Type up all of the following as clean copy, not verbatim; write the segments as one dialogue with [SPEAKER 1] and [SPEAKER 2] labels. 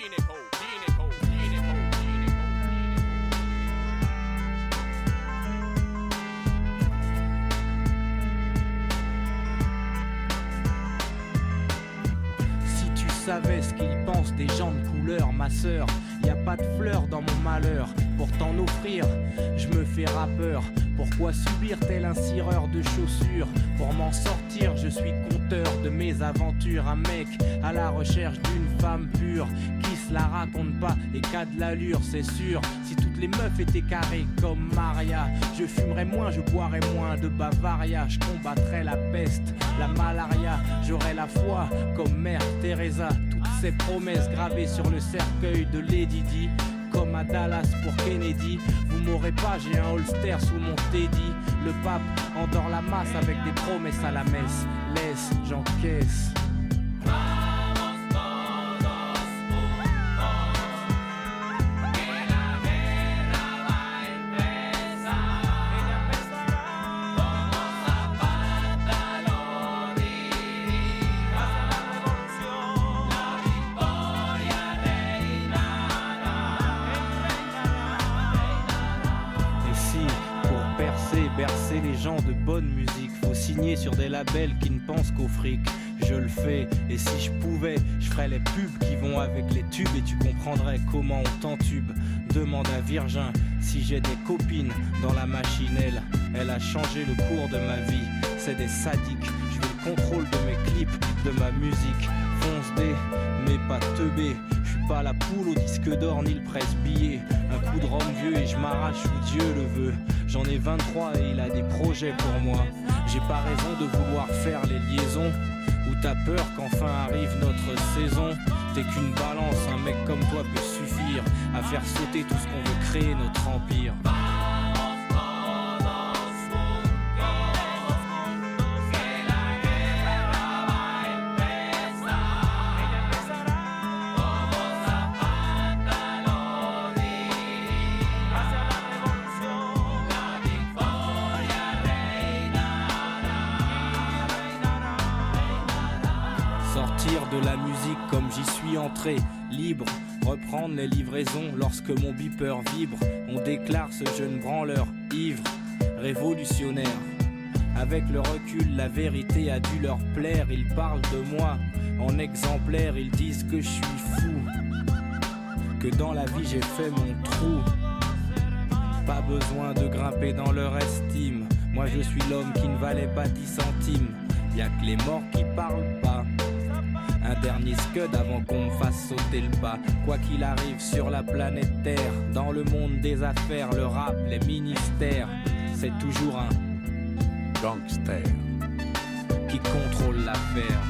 [SPEAKER 1] Si tu savais ce qu'ils pensent des gens de couleur, ma sœur, y a pas de fleurs dans mon malheur. Pour t'en offrir, je me fais rappeur. Pourquoi subir tel un cireur de chaussures? Pour m'en sortir, je suis conteur de mes aventures. Un mec à la recherche d'une femme pure, qui se la raconte pas et qu'a de l'allure, c'est sûr. Si toutes les meufs étaient carrées comme Maria, je fumerais moins, je boirais moins de Bavaria. Je combattrais la peste, la malaria. J'aurais la foi comme Mère Teresa. Toutes ces promesses gravées sur le cercueil de Lady Di, comme à Dallas pour Kennedy. Vous m'aurez pas, j'ai un holster sous mon teddy. Le pape endort la masse avec des promesses à la messe. Laisse, j'encaisse. Bercer les gens de bonne musique, faut signer sur des labels qui ne pensent qu'au fric. Je le fais, et si je pouvais, je ferais les pubs qui vont avec les tubes, et tu comprendrais comment on t'entube. Demande à Virgin si j'ai des copines dans la machinelle. Elle a changé le cours de ma vie, c'est des sadiques. Je veux le contrôle de mes clips, de ma musique. Fonce D, mais pas teubé. Je suis pas la poule au disque d'or ni le presse-billet. Un coup de rhum vieux et je m'arrache où Dieu le veut. J'en ai 23 et il a des projets pour moi. J'ai pas raison de vouloir faire les liaisons. Ou t'as peur qu'enfin arrive notre saison. T'es qu'une balance, un mec comme toi peut suffire à faire sauter tout ce qu'on veut créer, notre empire. De la musique comme j'y suis entré, libre, reprendre les livraisons lorsque mon beeper vibre. On déclare ce jeune branleur ivre, révolutionnaire. Avec le recul, la vérité a dû leur plaire. Ils parlent de moi en exemplaire, ils disent que je suis fou, que dans la vie j'ai fait mon trou. Pas besoin de grimper dans leur estime. Moi je suis l'homme qui ne valait pas 10 centimes. Y'a que les morts qui parlent pas. Un dernier scud avant qu'on me fasse sauter le pas. Quoi qu'il arrive sur la planète Terre, dans le monde des affaires, le rap, les ministères, c'est toujours un gangster qui contrôle l'affaire.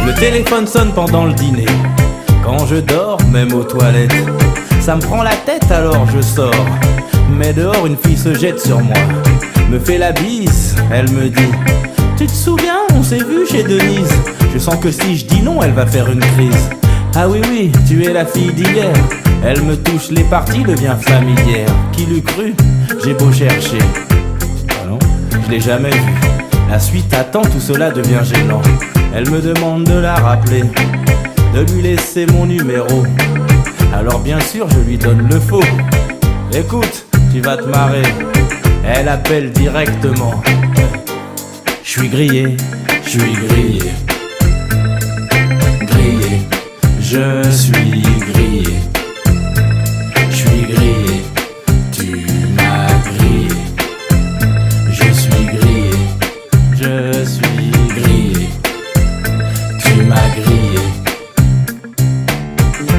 [SPEAKER 1] Le téléphone sonne pendant le dîner. Quand je dors, même aux toilettes, ça me prend la tête alors je sors. Mais dehors une fille se jette sur moi, me fait la bise, elle me dit: tu te souviens, on s'est vu chez Denise. Je sens que si je dis non, elle va faire une crise. Ah oui oui, tu es la fille d'hier. Elle me touche, les parties devient familière. Qui l'eût cru, j'ai beau chercher. Ah non, je l'ai jamais vue. La suite attend, tout cela devient gênant. Elle me demande de la rappeler, de lui laisser mon numéro. Alors bien sûr je lui donne le faux. Écoute, tu vas te marrer. Elle appelle directement.
[SPEAKER 2] Je suis grillé, je suis grillé, grillé, je suis grillé, je suis grillé, tu m'as grillé, je suis grillé, je suis grillé, tu m'as grillé.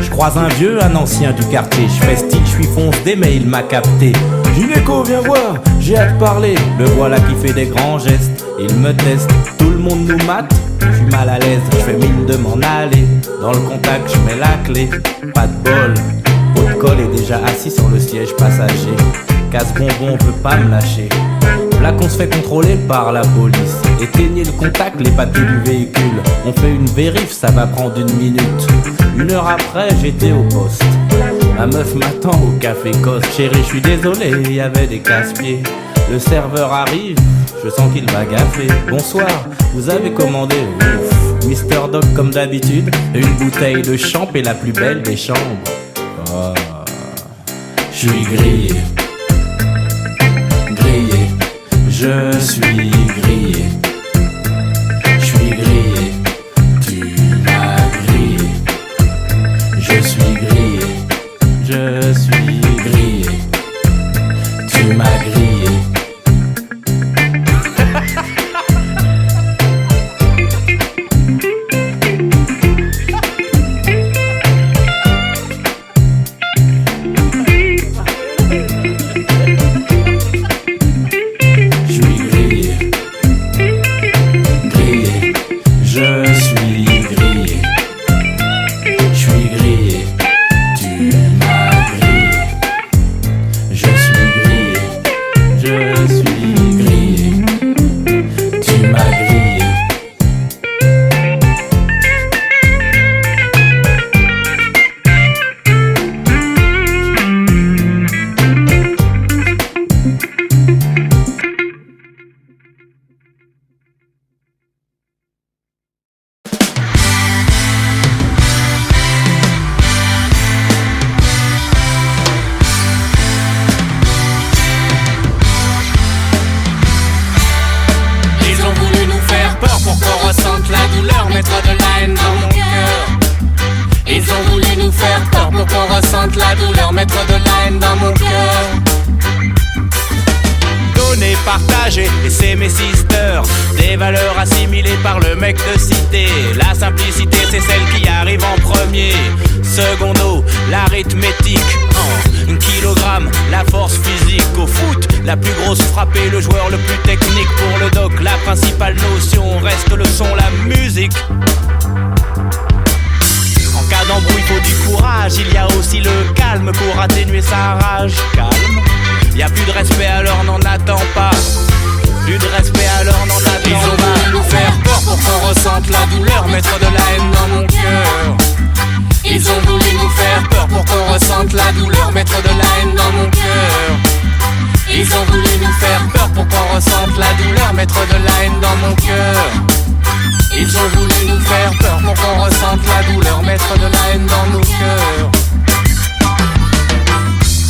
[SPEAKER 2] Je croise un vieux, un ancien du quartier, je fais style, je suis foncé, mais il m'a capté. Gynéco, viens voir, j'ai hâte de parler. Le voilà qui fait des grands gestes, il me teste, tout le monde nous mate. Je suis mal à l'aise, je fais mine de m'en aller. Dans le contact, je mets la clé, pas de bol. Pot de colle est déjà assis sur le siège passager. Casse-bonbon veut pas me lâcher. Là qu'on se fait contrôler par la police. Éteignez le contact, les papiers du véhicule. On fait une vérif, ça va prendre 1 minute. 1 heure après, j'étais au poste. Ma meuf m'attend au café Coste. Chérie, je suis désolé, il y avait des casse-pieds. Le serveur arrive, je sens qu'il va gaffer. Bonsoir, vous avez commandé, ouf, Mister Dog comme d'habitude. Une bouteille de champ et la plus belle des chambres. Oh, je suis grillé, grillé, je suis grillé, je suis grillé, tu m'as grillé, je suis grillé, je suis grillé, tu m'as grillé.
[SPEAKER 1] La douleur, mettre de la haine dans mon cœur. Donner, partager, et c'est mes sisters. Des valeurs assimilées par le mec de cité. La simplicité, c'est celle qui arrive en premier. Secondo, l'arithmétique. Un kilogramme, la force physique. Au foot, la plus grosse frappe et le joueur le plus technique. Pour le doc, la principale notion reste le son, la musique. En cas d'embrouille, faut du courage. Il y a aussi le calme pour atténuer sa rage. Calme. Y a plus de respect, alors n'en attends pas. Plus de respect, alors n'en attends pas. Ils ont voulu nous faire peur pour qu'on ressente la douleur, mettre de la haine dans mon cœur. Ils ont voulu nous faire peur pour qu'on ressente la douleur, mettre de la haine dans mon cœur. Ils ont voulu nous faire peur pour qu'on ressente la douleur, mettre de la haine dans mon cœur. Ils ont voulu nous faire peur pour qu'on ressente la douleur, mettre de la haine dans nos cœurs.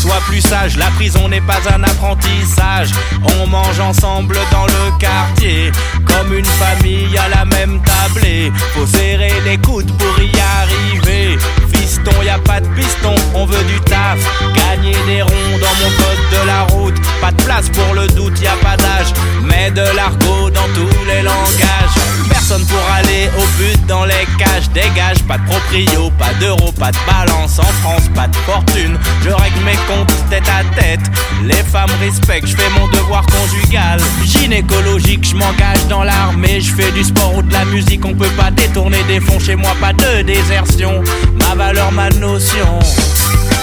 [SPEAKER 1] Sois plus sage, la prison n'est pas un apprentissage. On mange ensemble dans le quartier, comme une famille à la même tablée. Faut serrer les coudes pour y arriver. Fiston, y a pas de piston, on veut du taf. Gagner des ronds dans mon code de la route. Pas de place pour le doute, y a pas d'âge. Mais de l'argot dans tous les langages. Personne pour aller au but dans les cages. Dégage, pas de proprio, pas d'euros, pas de balance. En France, pas de fortune, je règle mes comptes tête à tête. Les femmes respectent, je fais mon devoir conjugal. Gynécologique, je m'engage dans l'armée. Je fais du sport ou de la musique, on peut pas détourner des fonds. Chez moi, pas de désertion, ma valeur, ma notion.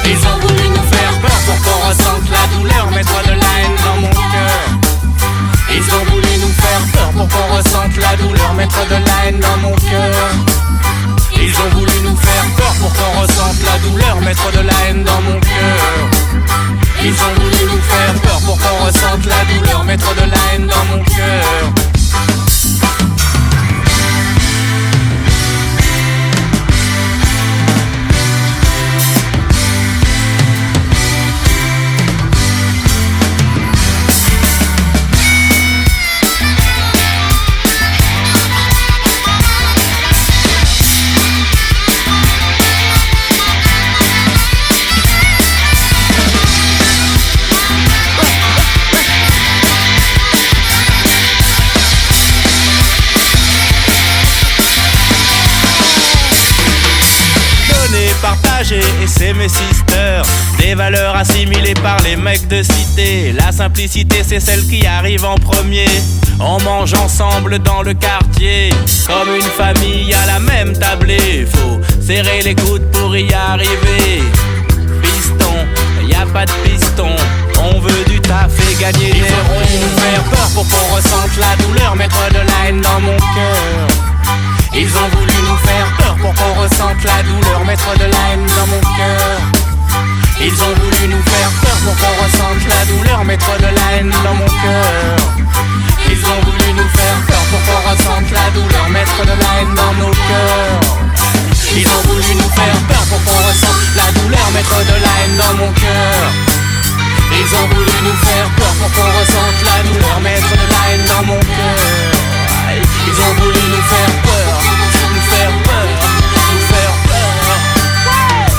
[SPEAKER 1] Ils ont voulu nous faire peur pour qu'on ressente la douleur, mettre de la haine dans mon cœur. Ils ont voulu nous faire peur pour qu'on ressente la douleur, mettre de la haine dans mon cœur. Ils ont voulu nous faire peur pour qu'on ressente la douleur, mettre de la haine dans mon cœur. Ils ont voulu nous faire peur pour qu'on ressente la douleur, mettre de la haine dans mon cœur.
[SPEAKER 2] partagées et c'est mes sisters. Des valeurs assimilées par les mecs de cité. La simplicité c'est celle qui arrive en premier. On mange ensemble dans le quartier, comme une famille à la même tablée. Faut serrer les coudes pour y arriver. Piston, y a pas de piston. On veut du taf et gagner des ronds. Ils ont voulu nous faire peur pour qu'on ressente la douleur, mettre de la haine dans mon cœur. Ils ont voulu nous faire peur pour qu'on ressente la douleur, mettre de la haine dans mon cœur. Ils ont voulu nous faire peur pour qu'on ressente la douleur, mettre de la haine dans mon cœur. Ils ont voulu nous faire peur pour qu'on ressente la douleur, mettre de la haine dans nos cœurs. Ils ont voulu nous faire peur pour qu'on ressente la douleur, mettre de la haine dans mon cœur. Ils ont voulu nous faire peur pour qu'on ressente la douleur, mettre de la haine dans mon cœur. Ils ont voulu nous faire peur, nous faire peur, nous faire peur.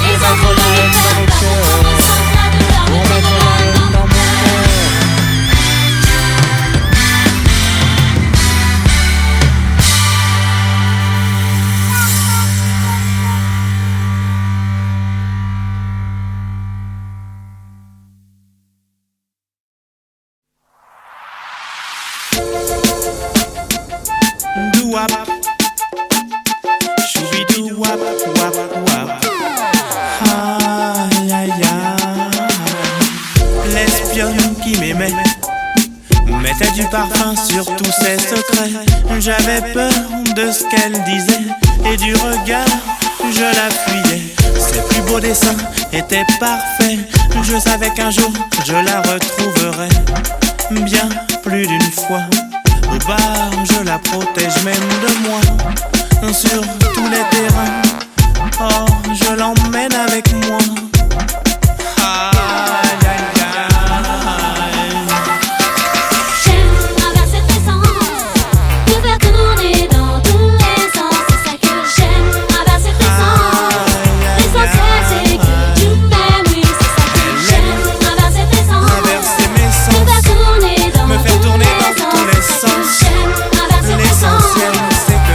[SPEAKER 2] Et mettre la haine dans mon cœur, pour mettre la haine dans mon cœur. Wap, choubidou wap, wap, wap. Aïe, aïe, aïe. L'espionne qui m'aimait mettait du parfum sur tous ses secrets. J'avais peur de ce qu'elle disait et du regard, je la fuyais. Ses plus beaux dessins étaient parfaits. Je savais qu'un jour je la retrouverais. Bien plus d'une fois. Au bar, je la protège même de moi. Sur tous les terrains, oh, je l'emmène avec moi. Aïe, aïe, aïe.
[SPEAKER 3] J'aime traverser tes sens, te faire tourner dans tous les sens. C'est ça que j'aime, traverser tes sens. L'essentiel c'est que tu m'aimes, oui, c'est ça que j'aime, traverser tes sens.
[SPEAKER 2] Traverser mes sens,
[SPEAKER 3] te faire tourner dans
[SPEAKER 2] me faire tourner dans tous les sens.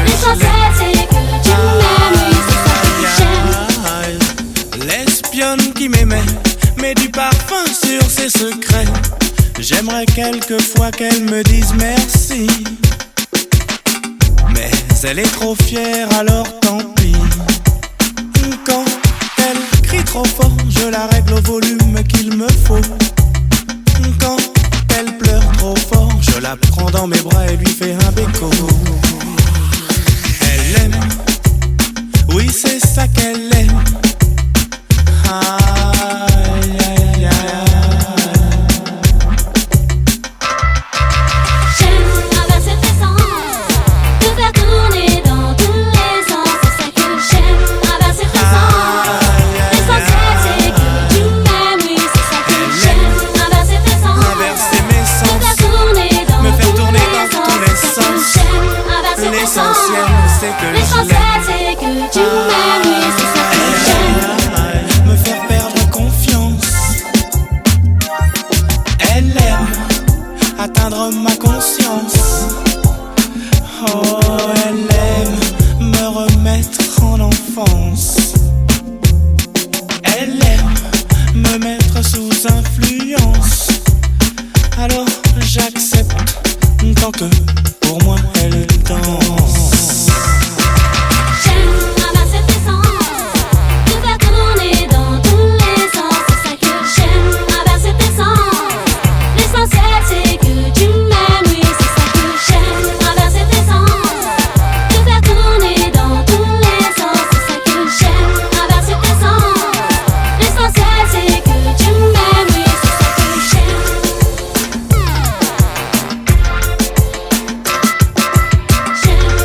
[SPEAKER 3] L'essentiel c'est que tu m'aimes, oui, c'est ça que j'aime.
[SPEAKER 2] L'espionne qui m'aimait met du parfum sur ses secrets. J'aimerais quelquefois qu'elle me dise merci, mais elle est trop fière, alors tant pis. Quand elle crie trop fort, je la règle au volume qu'il me faut. Quand elle pleure trop fort, je la prends dans mes bras et lui fais un béco. Elle aime, oui c'est ça qu'elle aime. Aïe, aïe, aïe.
[SPEAKER 3] J'aime traverser tes sens, te faire tourner dans tous les sens. C'est ça que j'aime, traverser tes sens. L'essentiel c'est que tu m'aimes, oui, c'est ça que j'aime, traverser tes sens.
[SPEAKER 2] Traverser mes sens,
[SPEAKER 3] te faire tourner dans
[SPEAKER 2] me faire tourner dans tous les
[SPEAKER 3] c'est ça
[SPEAKER 2] sens.
[SPEAKER 3] que j'aime, traverser tes sens.
[SPEAKER 2] L'essentiel c'est que je
[SPEAKER 3] L'essentiel c'est que tu m'aimes, oui, c'est ça que j'aime.
[SPEAKER 2] me faire perdre confiance. Elle aime atteindre ma conscience. Oh, elle aime me remettre en enfance. Elle aime me mettre sous influence. Alors j'accepte tant que pour moi elle danse.
[SPEAKER 3] J'aime traverser tes sens, te faire tourner dans tous les sens. C'est ça que j'aime, traverser tes sens. L'essentiel c'est que tu m'aimes, oui, c'est ça que j'aime, traverser tes sens. Te faire tourner dans tous les sens. C'est ça que j'aime, traverser tes sens. L'essentiel c'est que tu m'aimes, oui, c'est ça que j'aime. J'aime.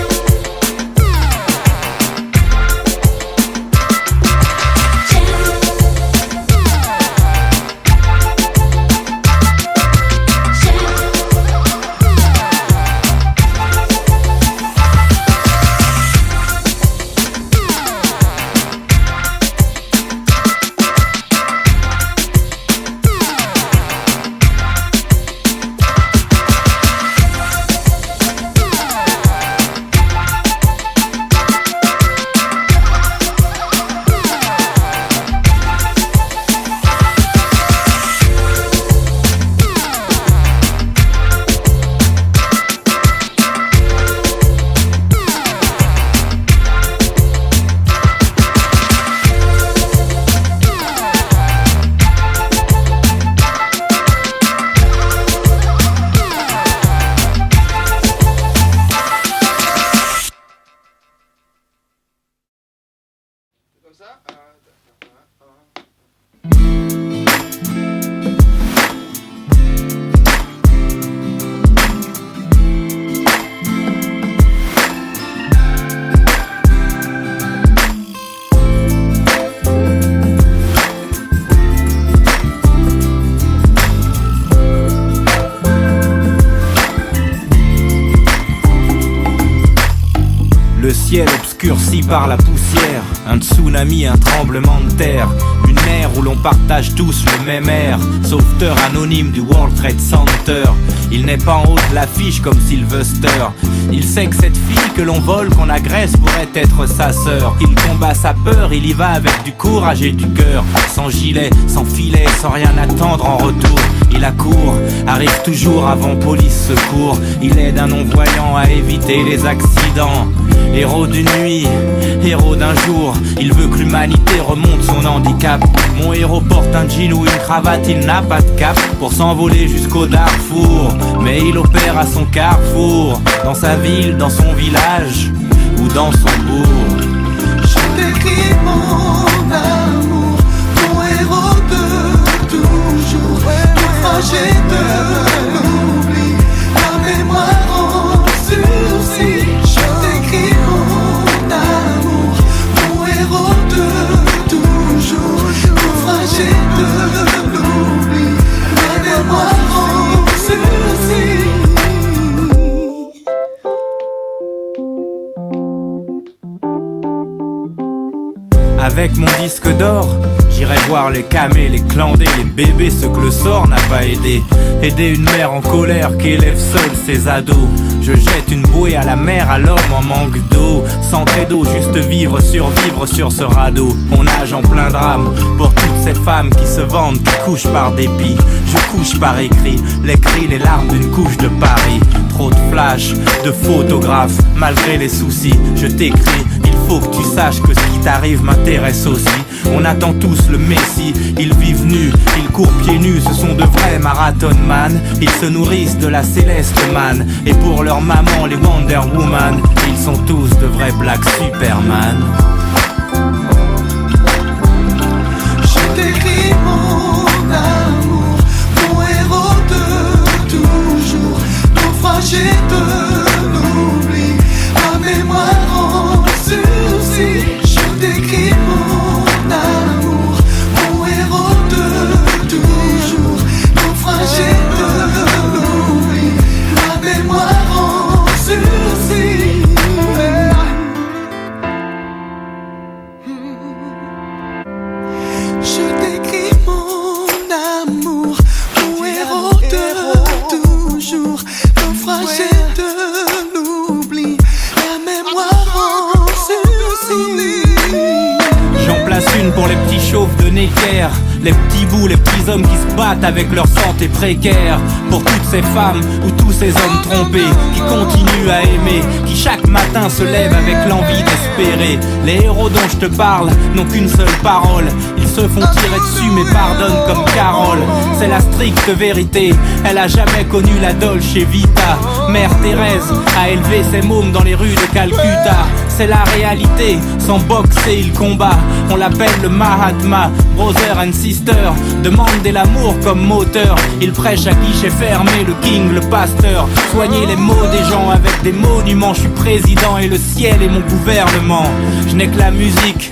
[SPEAKER 2] le ciel obscurci par la poussière. Un tsunami, un tremblement de terre, une ère où l'on partage tous le même air. Sauveteur anonyme du World Trade Center, il n'est pas en haut de l'affiche comme Sylvester. Il sait que cette fille que l'on vole, qu'on agresse, pourrait être sa sœur. Il combat sa peur, il y va avec du courage et du cœur. Sans gilet, sans filet, sans rien attendre en retour. Il accourt, arrive toujours avant police secours. Il aide un non-voyant à éviter les accidents. Héros d'une nuit, héros d'un jour. Il veut que l'humanité remonte son handicap. Mon héros porte un jean ou une cravate, il n'a pas de cap pour s'envoler jusqu'au Darfour. Mais il opère à son carrefour, dans sa ville, dans son village ou dans son bourg.
[SPEAKER 4] Je t'écris mon amour, mon héros de toujours, naufragé de l'oubli, la mémoire en sursis. Je t'écris mon amour, mon héros de toujours, naufragé de l'oubli, la mémoire en sursis.
[SPEAKER 2] Avec mon disque d'or, j'irai voir les camés, les clandés, les bébés, ceux que le sort n'a pas aidé. Aider une mère en colère qui élève seule ses ados. Je jette une bouée à la mer, à l'homme en manque d'eau. Sans credo, juste vivre, survivre sur ce radeau. On nage en plein drame pour toutes ces femmes qui se vendent, qui couchent par dépit. Je couche par écrit, les cris, les larmes d'une couche de Paris. Trop de flashs, de photographes, malgré les soucis, je t'écris. Il faut que tu saches que ce qui t'arrive m'intéresse aussi. On attend tous le Messie, ils vivent nus, ils courent pieds nus, ce sont de vrais marathonman. Ils se nourrissent de la céleste man, et pour leur maman les Wonder Woman, ils sont tous de vrais Black Superman.
[SPEAKER 4] Je t'écris mon amour, mon héros de toujours, naufragé de l'oubli, la mémoire en sursis. Je t'écris mon amour, mon héros de toujours, naufragé de l'oubli, la mémoire en sursis. Je t'écris mon amour, mon héros de toujours, naufragé de l'oubli, la mémoire en sursis.
[SPEAKER 2] J'en place une pour les petits chauves de Necker, les petits bouts, les petits hommes qui se battent avec leur santé précaire. Pour toutes ces femmes ou tous ces hommes trompés qui continuent à aimer, qui chaque matin se lèvent avec l'envie d'espérer. Les héros dont je te parle n'ont qu'une seule parole, ils se font tirer dessus mais pardonnent comme Carole. C'est la stricte vérité, elle a jamais connu la Dolce Vita. Mère Thérèse a élevé ses mômes dans les rues de Calcutta. C'est la réalité, sans boxer il combat. On l'appelle le Mahatma, brother and sister. Demandez l'amour comme moteur. Il prêche à guichet fermé, le king, le pasteur. Soignez les maux des gens avec des monuments. Je suis président et le ciel est mon gouvernement. Je n'ai que la musique,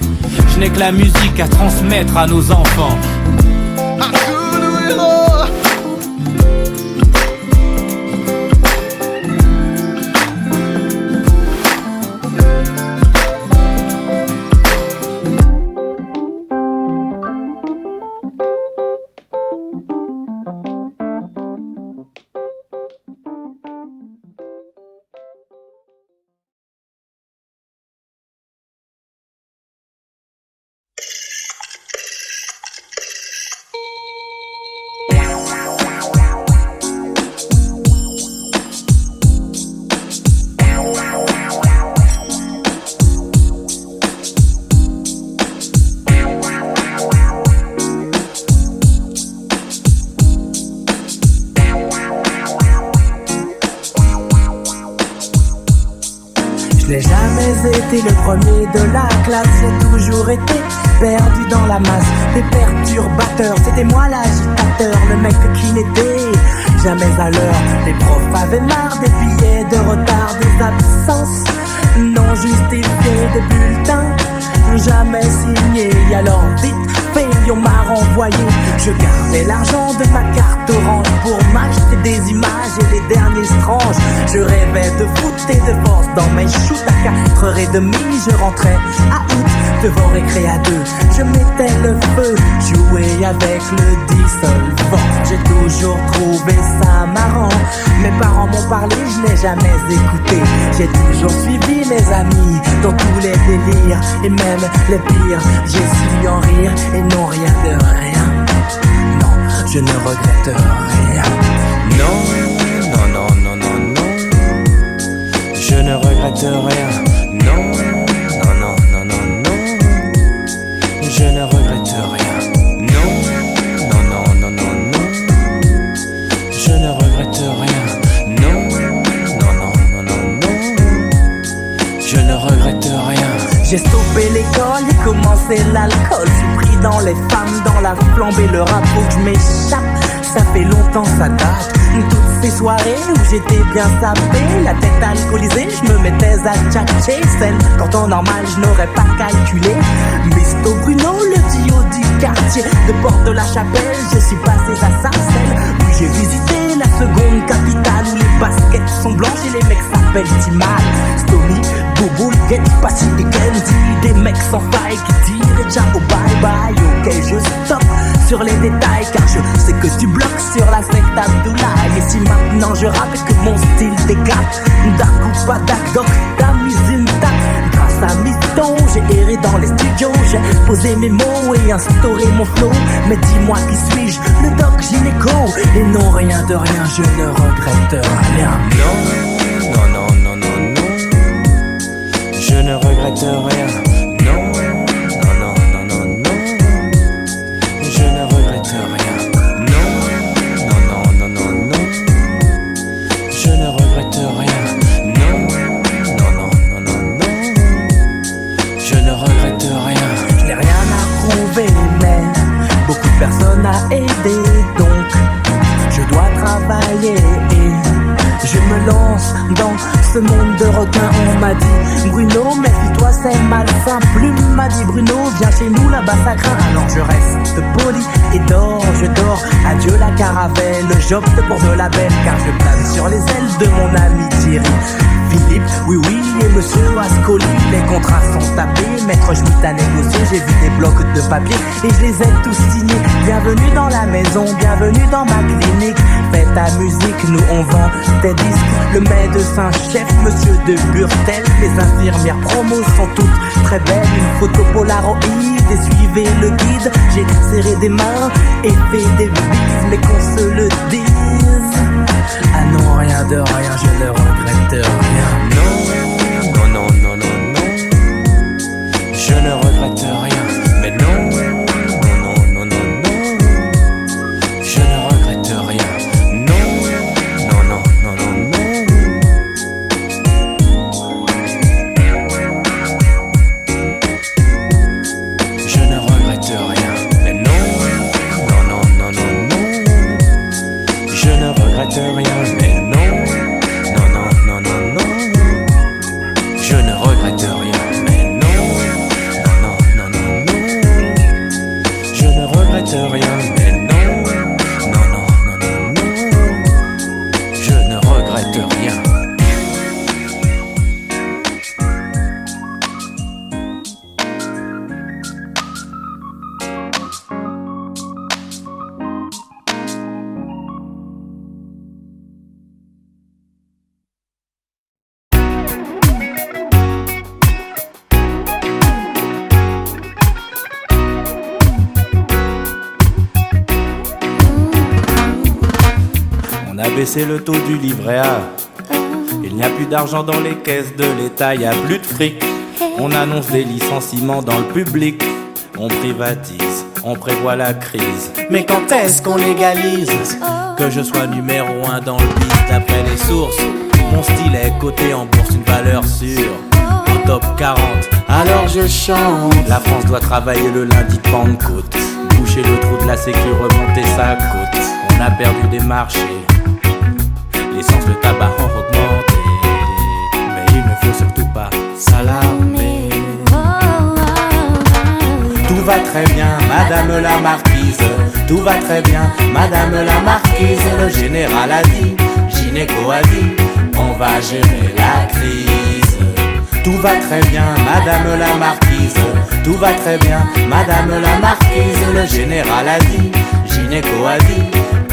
[SPEAKER 2] je n'ai que la musique à transmettre à nos enfants.
[SPEAKER 5] Je n'ai jamais été le premier de la classe, j'ai toujours été perdu dans la masse des perturbateurs. C'était moi l'agitateur, le mec qui n'était jamais à l'heure. Les profs avaient marre des billets de retard, des absences non justifiées, des bulletins jamais signés. Alors vite fait, on m'a renvoyé. Je gardais l'argent de ma carte orange pour m'acheter des images et les derniers stranges. Je Je rêvais de foot et de force dans mes shoots. À 4h30 je rentrais à août. Devant récré à 2, je mettais le feu. Jouer avec le dissolvant. J'ai toujours trouvé ça marrant. Mes parents m'ont parlé, je n'ai jamais écouté. J'ai toujours suivi mes amis dans tous les délires et même les pires. J'ai su en rire et non rien de rien. Non, je ne regrette rien.
[SPEAKER 2] Non, non, non, non, non, non. Je ne regrette rien. Non, non, non, non, non, non. Je ne regrette rien. Non, non, non, non, non, non. Je ne regrette rien. Non, non, non, non, non, non. Je ne regrette rien.
[SPEAKER 5] J'ai stoppé l'école et commencé l'alcool. J'suis pris dans les femmes, dans la flambe et le rap. Faut que j'm'échappe, ça fait longtemps ça date. Toutes ces soirées où j'étais bien sapé, la tête alcoolisée, j'me mettais à tchatcher. Celle qu'en temps normal je n'aurais pas calculé. Misto Bruno, le dio du quartier de Porte de la Chapelle, je suis passé à Sarcelles. Puis j'ai visité la seconde capitale où les baskets sont blanches et les mecs s'appellent Timal. Stomy, Bouboule, Get, Pacific, Candy. Des mecs sans faille qui tirent déjà au bye-bye. Ok, je stoppe sur les détails car je sais que tu bloques sur la secte Abdoulaye. Et si maintenant je rappe et que mon style t'éclate, Dak ou pas Dak, Doc, ta mise intact. Grâce à Miston, j'ai erré dans les studios. J'ai posé mes mots et instauré mon flow. Mais dis-moi qui suis-je, le doc gynéco. Et non, rien de rien, je ne regrette rien.
[SPEAKER 2] Non, non, non, non, non, non. Je ne regrette rien. Non, non, non, non, non, non. Je ne regrette rien. Non, non, non, non, non, non. Je ne regrette rien. Non, non, non, non, non, non. Je ne regrette rien.
[SPEAKER 5] Je n'ai rien à prouver, mais beaucoup de personnes à aider. Donc, je dois travailler et je me lance dans ce monde de requins. On m'a dit Bruno, méfie-toi, c'est malsain. Plume m'a dit Bruno, viens chez nous, là-bas ça craint. Alors je reste poli et dors, je dors. Adieu la caravelle, j'opte pour de la belle car je plane sur les ailes de mon ami Thierry. Philippe, oui oui, et monsieur Ascoli. Les contrats sont tapés, maître Schmitt a négocié. J'ai vu des blocs de papier et je les ai tous signés. Bienvenue dans la maison, bienvenue dans ma clinique. Fais ta musique, nous on vend tes disques. Le médecin-chef, monsieur de Burtel. Les infirmières promos sont toutes très belles. Une photo Polaroid et suivez le guide. J'ai serré des mains et fait des bises, mais qu'on se le dise. Ah non, rien de rien, je ne regrette rien.
[SPEAKER 2] Non, non, non, non, non, non. Je ne regrette rien. Mais non, non, non, non, non, non. Je ne regrette rien. Non, non, non, non, non, non. Je ne regrette rien. Mais non, non, non, non, non, non. Je ne regrette rien. Mais non, non, non, non, non, non. Je ne regrette rien. Mais non, non, non, non, non. Je ne regrette rien. Mais non, non, non, non, non, non. Je ne regrette rien. On a baissé le taux du livret A. Il n'y a plus d'argent dans les caisses de l'État, il n'y a plus de fric. On annonce des licenciements dans le public. On privatise, on prévoit la crise. Mais quand est-ce qu'on légalise? Que je sois numéro 1 dans le beat d'après les sources. Mon style est coté en bourse, une valeur sûre. Au top 40, alors je chante. La France doit travailler le lundi de Pentecôte. Boucher le trou de la sécu, remonter sa côte. On a perdu des marchés. L'essence, le tabac ont augmenté. Mais il ne faut surtout pas s'alarmer. Tout va très bien, madame la marquise. Tout va très bien, madame la marquise. Le général a dit, gynéco a dit, on on va gérer la crise. Tout va très bien, madame la marquise. Tout va très bien, madame la marquise. Le général a dit, gynéco a dit,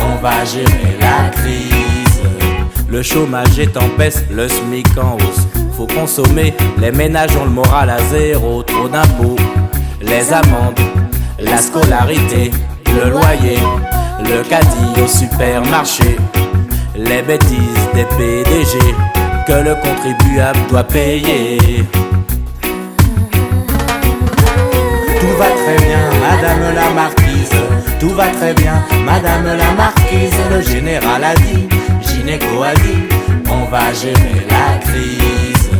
[SPEAKER 2] on va gérer la crise. Le chômage est en baisse, le SMIC en hausse. Faut consommer, les ménages ont le moral à zéro. Trop d'impôts, les amendes, la scolarité, le loyer, le caddie au supermarché, les bêtises des PDG que le contribuable doit payer. Tout va très bien, madame la marquise. Tout va très bien, madame la marquise. Le général a dit, gynéco a dit, on va gérer la crise.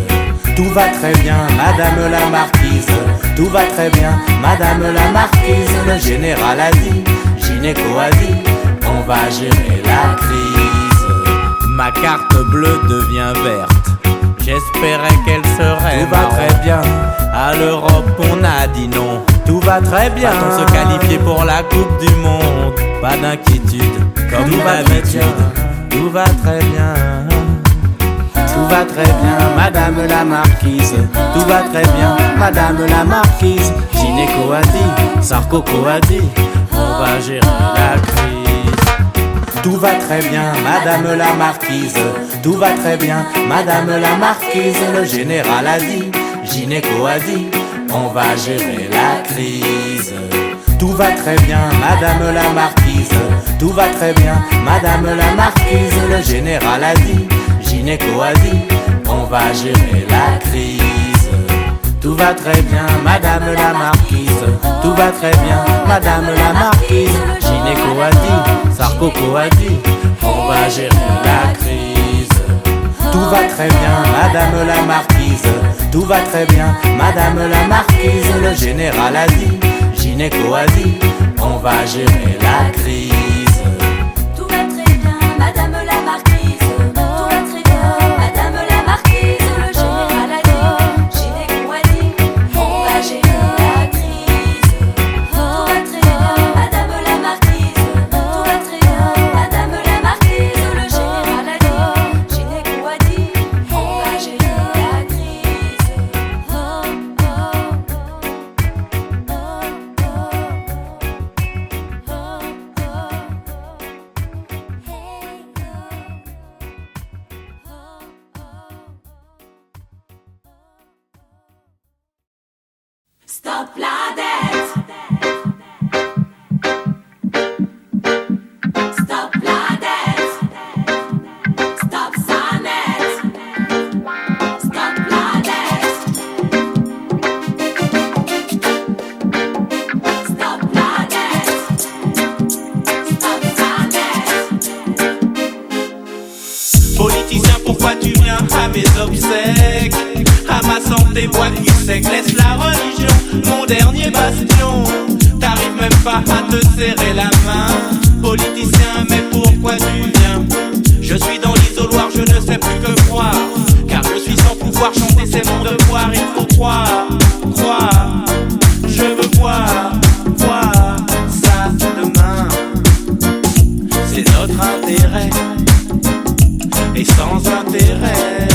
[SPEAKER 2] Tout va très bien, madame la marquise. Tout va très bien, madame la marquise. Le général a dit, gynéco a dit, on va gérer la crise. Ma carte bleue devient verte. J'espérais qu'elle serait. Tout va très bien. À l'Europe on a dit non. Tout va très bien. Va-t-on se qualifier pour la Coupe du Monde? Pas d'inquiétude, comme d'habitude. Tout va très bien. Tout va très bien, madame la marquise. Tout va très bien, madame la marquise. Gynéco a dit, Sarkoco a dit, on va gérer la crise. Tout va très bien, madame la marquise. Tout va très bien, madame la marquise. Le général a dit, gynéco a dit, on va gérer la crise. Tout va très bien, madame la marquise. Tout va très bien, madame la marquise. Le général a dit, gynéco a dit, on va gérer la crise. Tout va très bien, madame la marquise. Tout va très bien, madame la marquise. Gynéco a dit, Sarkoco a dit, on va gérer la crise. Tout va très bien, madame la marquise. Tout va très bien, madame la marquise. Le général a dit, gynéco a dit, on va gérer la crise.
[SPEAKER 3] Tout va très bien, madame la marquise. Tout va très bien, madame la marquise. Le général a dit, gynéco a dit, on va gérer la crise. Tout va très bien, madame la marquise. Tout va très bien, madame la marquise. Le général a dit, gynéco a dit, on va gérer la crise. Stop la dette. Stop la dette. Stop sa net. Stop la dette. Stop la dette. Stop sa net.
[SPEAKER 2] Politicien, pourquoi tu viens à mes obsèques? À ma santé, bois qui sec, laisse la religion, mon dernier bastion. T'arrives même pas à te serrer la main. Politicien, mais pourquoi tu viens? Je suis dans l'isoloir, je ne sais plus que croire. Car je suis sans pouvoir, chanter c'est mon devoir. Il faut croire, croire. Je veux voir, voir ça demain. C'est notre intérêt. Et sans intérêt.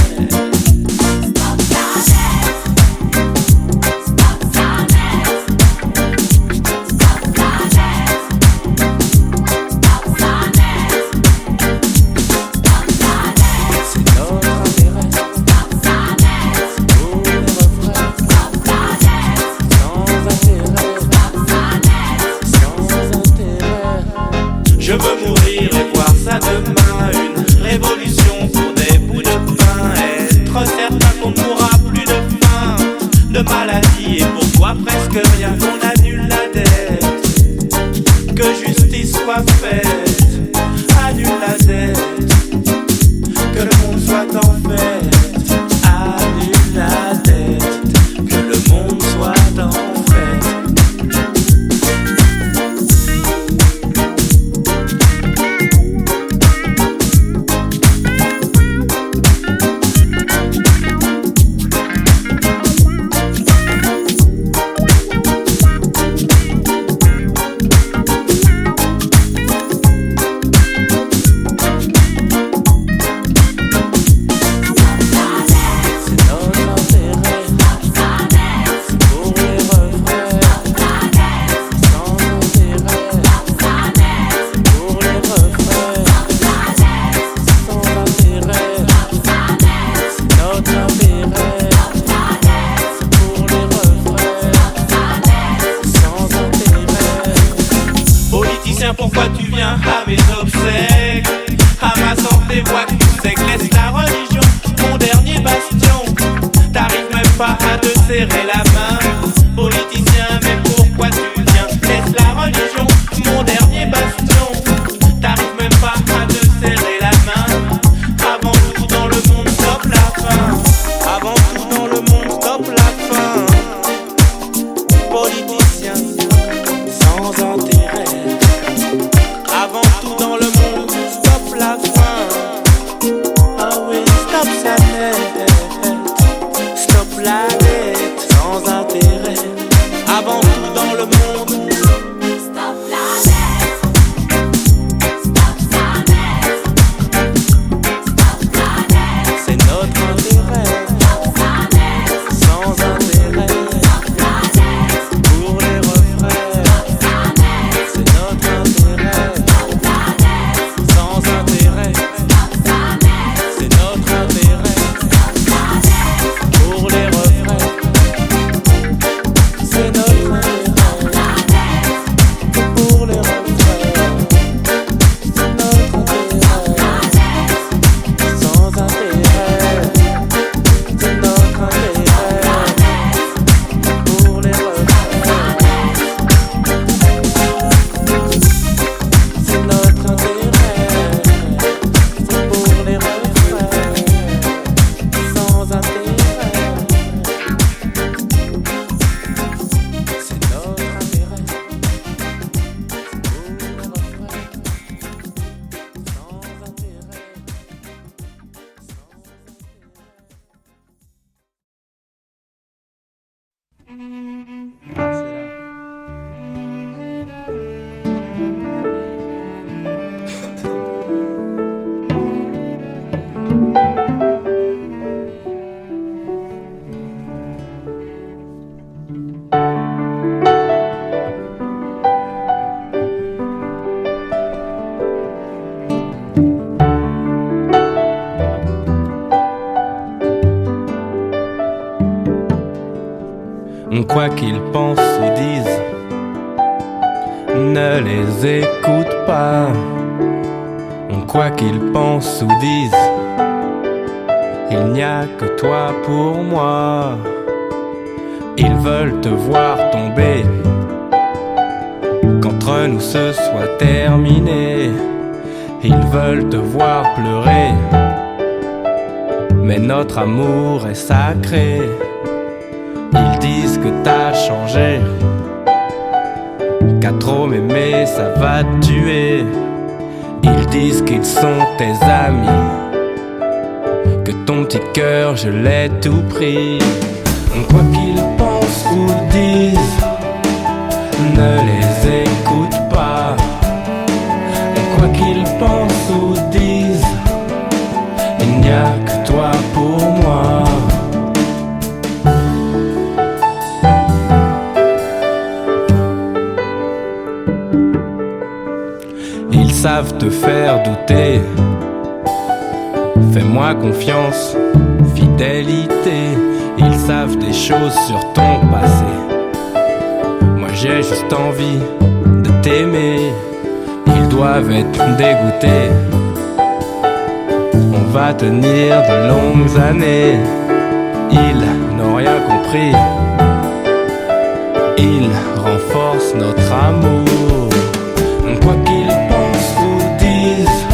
[SPEAKER 2] Je veux mourir et voir ça demain. Une révolution pour des bouts de pain. Être certain qu'on ne mourra plus de faim, de maladie et pourquoi presque rien. Qu'on annule la dette, que justice soit faite. Annule la dette, que le monde soit en fête. Annule la dette, que le monde soit en fête. serrer la main. Politicien, mais pourquoi tu viens? Laisse la religion, mon dernier bastion. T'arrives même pas à te serrer la main. Avant tout dans le monde, stop la fin. Avant tout dans le monde, stop la fin. Politicien sans intérêt. Avant tout dans le monde, stop la fin. Ah oui, stop sa net. Stop la dette sans intérêt. Avant tout dans le monde,
[SPEAKER 3] Stop la dette. Stop sa dette. Stop la dette.
[SPEAKER 2] c'est notre intérêt.
[SPEAKER 3] Stop sa dette.
[SPEAKER 2] Sans intérêt.
[SPEAKER 3] Stop la dette.
[SPEAKER 2] Pour les refrains,
[SPEAKER 3] Stop sa dette.
[SPEAKER 2] c'est notre intérêt.
[SPEAKER 3] Stop la dette.
[SPEAKER 2] Sans intérêt,
[SPEAKER 3] Stop sa dette.
[SPEAKER 2] c'est notre intérêt.
[SPEAKER 3] Stop la dette.
[SPEAKER 2] Pour les refrains, c'est notre intérêt. Pour les refrains, c'est notre intérêt. Sans intérêt, c'est notre intérêt. Pour les refrains, c'est notre intérêt. C'est pour les refrains, sans intérêt. C'est notre intérêt. Quoi qu'ils pensent ou disent, ne les écoute pas. Quoi qu'ils pensent ou disent, il n'y a que toi pour moi. Ils veulent te voir tomber, qu'entre nous ce soit terminé. Ils veulent te voir pleurer, mais notre amour est sacré. Ils disent que t'as changé, qu'à trop m'aimer ça va te tuer. Ils disent qu'ils sont tes amis, que ton petit cœur je l'ai tout pris. Quoi qu'ils pensent ou disent, ne les écoute pas. Quoi qu'ils pensent ou disent, il n'y a que toi pour moi. Ils savent te faire douter. Fais-moi confiance, fidélité. Ils savent des choses sur ton passé. Moi j'ai juste envie de t'aimer. Ils doivent être dégoûtés. On va tenir de longues années. Ils n'ont rien compris. Ils renforcent notre amour. Quoi qu'ils pensent ou disent,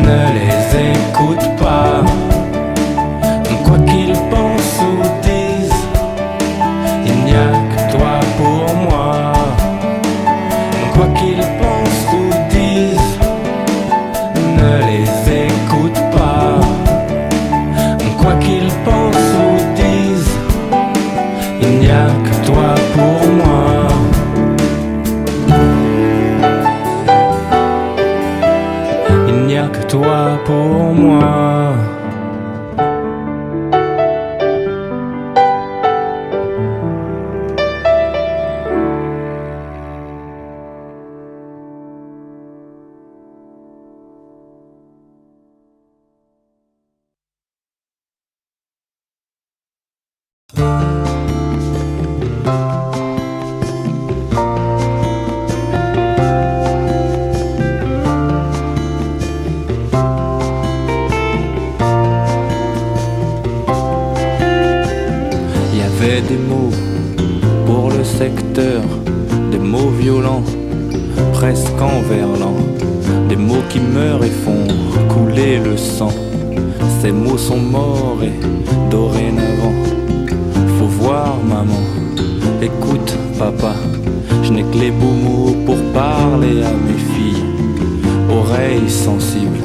[SPEAKER 2] ne les écoute pas. Quoi qu'ils pensent ou disent, il n'y a que toi pour moi. Quoi qu'ils pensent ou disent, ne les écoute pas. Quoi qu'ils pensent ou disent, il n'y a que toi pour moi. Il n'y a que toi pour moi. des mots pour le secteur, des mots violents, presque en verlan, des mots qui meurent et font couler le sang. Ces mots sont morts et dorénavant, faut voir maman, écoute papa, je n'ai que les beaux mots pour parler à mes filles. Oreilles sensibles,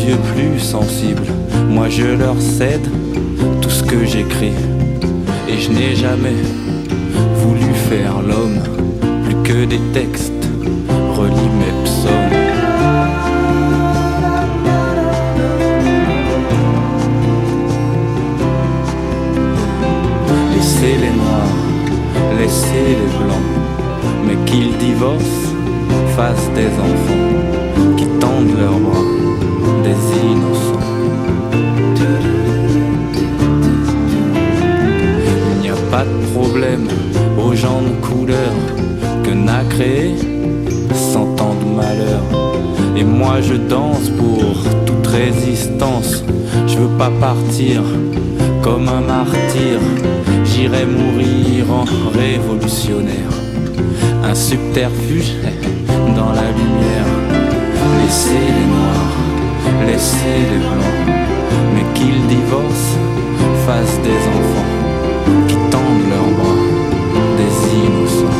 [SPEAKER 2] yeux plus sensibles, moi je leur cède tout ce que j'écris. Et je n'ai jamais voulu faire l'homme, plus que des textes, relis mes psaumes. Laissez les noirs, laissez les blancs, mais qu'ils divorcent, fassent des enfants, qui tendent leurs bras, des innocents. Il n'y a pas de problème aux gens de couleur, que n'a créé 100 ans de malheur. Et moi je danse pour toute résistance, je veux pas partir comme un martyr, j'irai mourir en révolutionnaire. Un subterfuge dans la lumière. Laissez les noirs, laissez les blancs, mais qu'ils divorcent, fassent des enfants, qui tendent leurs bras, des innocents.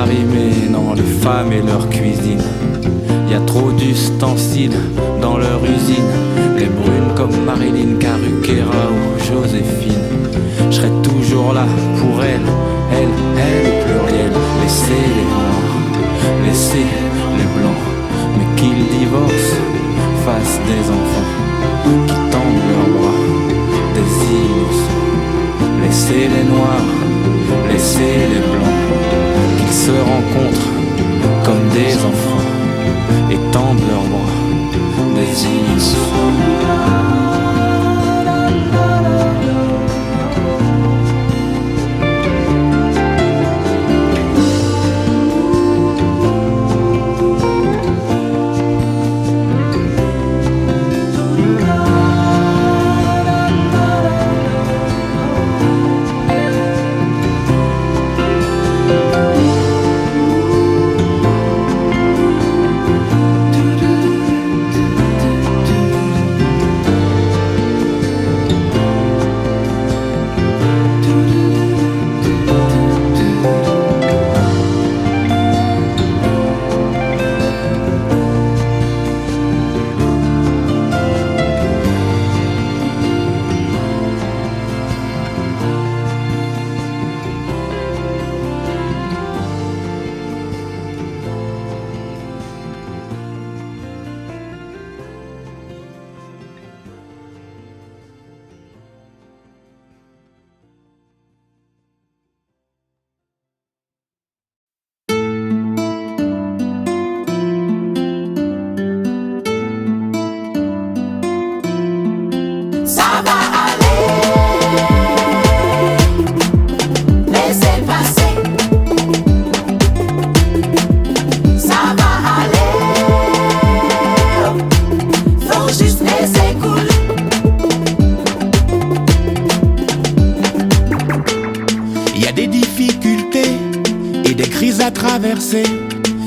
[SPEAKER 2] Rimer dans les femmes et leur cuisine. Y a trop d'ustensiles dans leur usine. Les brunes comme Marilyn Karuquera ou Joséphine. Je serai toujours là pour elle au pluriel. Laissez les noirs, laissez les blancs, mais qu'ils divorcent, fassent des enfants, qui tendent leurs bras, des innocents. Laissez les noirs, laissez les blancs, qu'ils se rencontrent comme des enfants et tendent leurs bras, des innocents.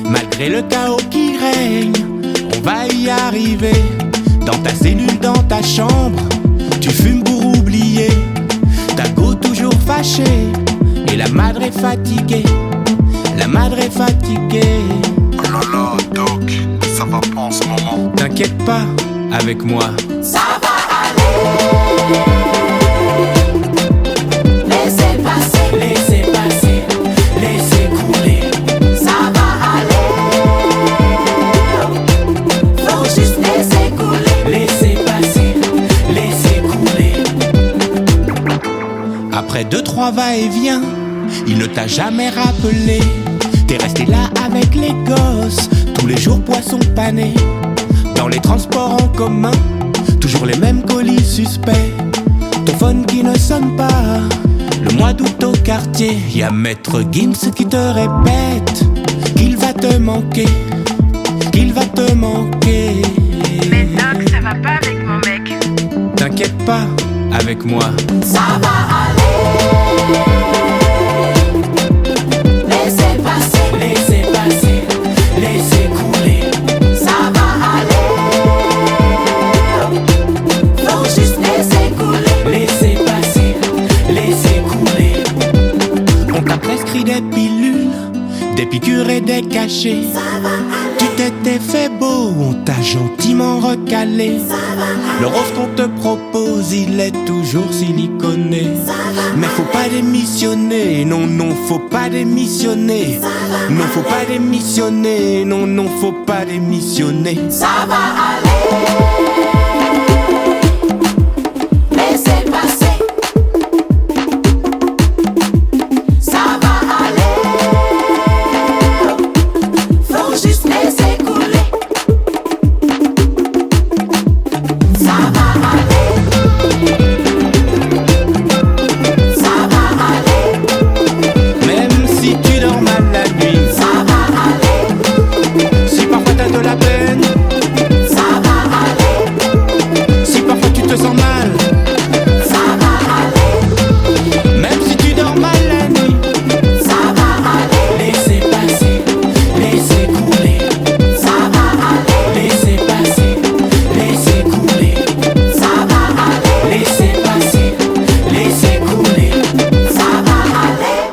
[SPEAKER 6] Malgré le chaos qui règne, on va y arriver. Dans ta cellule, dans ta chambre, tu fumes pour oublier. Ta go toujours fâchée, et la madre est fatiguée. La madre est fatiguée.
[SPEAKER 7] Oh là là, Doc, ça va pas en ce moment.
[SPEAKER 6] T'inquiète pas, avec moi
[SPEAKER 3] ça va aller. Laissez passer,
[SPEAKER 6] laissez passer, laissez couler.
[SPEAKER 3] ça va aller. Faut juste laisser couler.
[SPEAKER 6] Laissez passer, laissez couler. Après 2-3 va-et-vient, il ne t'a jamais rappelé. T'es resté là avec les gosses, tous les jours poisson pané. Dans les transports en commun, toujours les mêmes colis suspects, ton phone qui ne sonne pas. Le mois d'août au quartier, y'a Maître Gims qui te répète qu'il va te manquer, qu'il va te manquer.
[SPEAKER 8] Mais Doc, ça va pas avec mon mec.
[SPEAKER 6] T'inquiète pas, avec moi
[SPEAKER 3] Ça va aller. Laissez passer,
[SPEAKER 5] laissez couler.
[SPEAKER 3] ça va aller. Faut juste laisser couler.
[SPEAKER 5] Laissez passer, laissez couler.
[SPEAKER 6] On t'a prescrit des pilules, des piqûres et des cachets. Tu t'étais fait beau, on t'a gentiment recalé. Le rose qu'on te propose, il est toujours siliconé. Mais faut pas démissionner, non, non, faut pas démissionner. Non, faut pas démissionner, non, non, faut pas démissionner.
[SPEAKER 3] Ça va aller. Laissez passer. Ça va aller. Faut juste laisser couler. Ça va aller. Ça va aller.
[SPEAKER 6] Même si tu dors mal la nuit,
[SPEAKER 3] Ça va aller.
[SPEAKER 6] si parfois t'as de la peine,
[SPEAKER 3] Ça va aller.
[SPEAKER 6] si parfois tu te sens mal,
[SPEAKER 3] Ça va aller.
[SPEAKER 6] même si tu dors mal la nuit,
[SPEAKER 3] Ça va aller.
[SPEAKER 5] Laissez passer, laissez couler.
[SPEAKER 3] Ça va aller.
[SPEAKER 5] Laissez passer, laissez couler.
[SPEAKER 3] Ça va aller.
[SPEAKER 5] Laissez passer, laissez couler.
[SPEAKER 3] Ça va aller.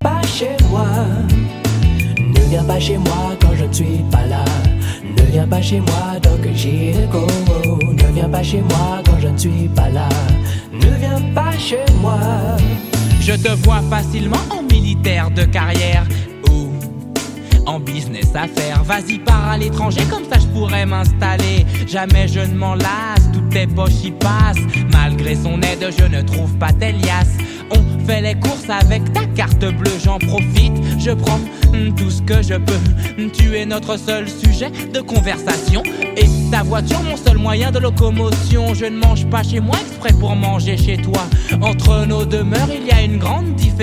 [SPEAKER 5] Pas chez moi. Ne viens pas chez moi quand je ne suis pas là. Ne viens pas chez moi donc j'y go. Ne viens pas chez moi quand je ne suis pas là. Ne viens pas chez moi.
[SPEAKER 1] Je te vois facilement en militaire de carrière ou en business à faire. Vas-y, pars à l'étranger, comme ça je pourrais m'installer. Jamais je ne m'en lasse, toutes tes poches y passent. Malgré son aide, je ne trouve pas tes liasses. On fait les courses avec ta carte bleue, j'en profite, je prends tout ce que je peux. Tu es notre seul sujet de conversation et ta voiture mon seul moyen de locomotion. Je ne mange pas chez moi exprès pour manger chez toi. Entre nos demeures, il y a une grande différence.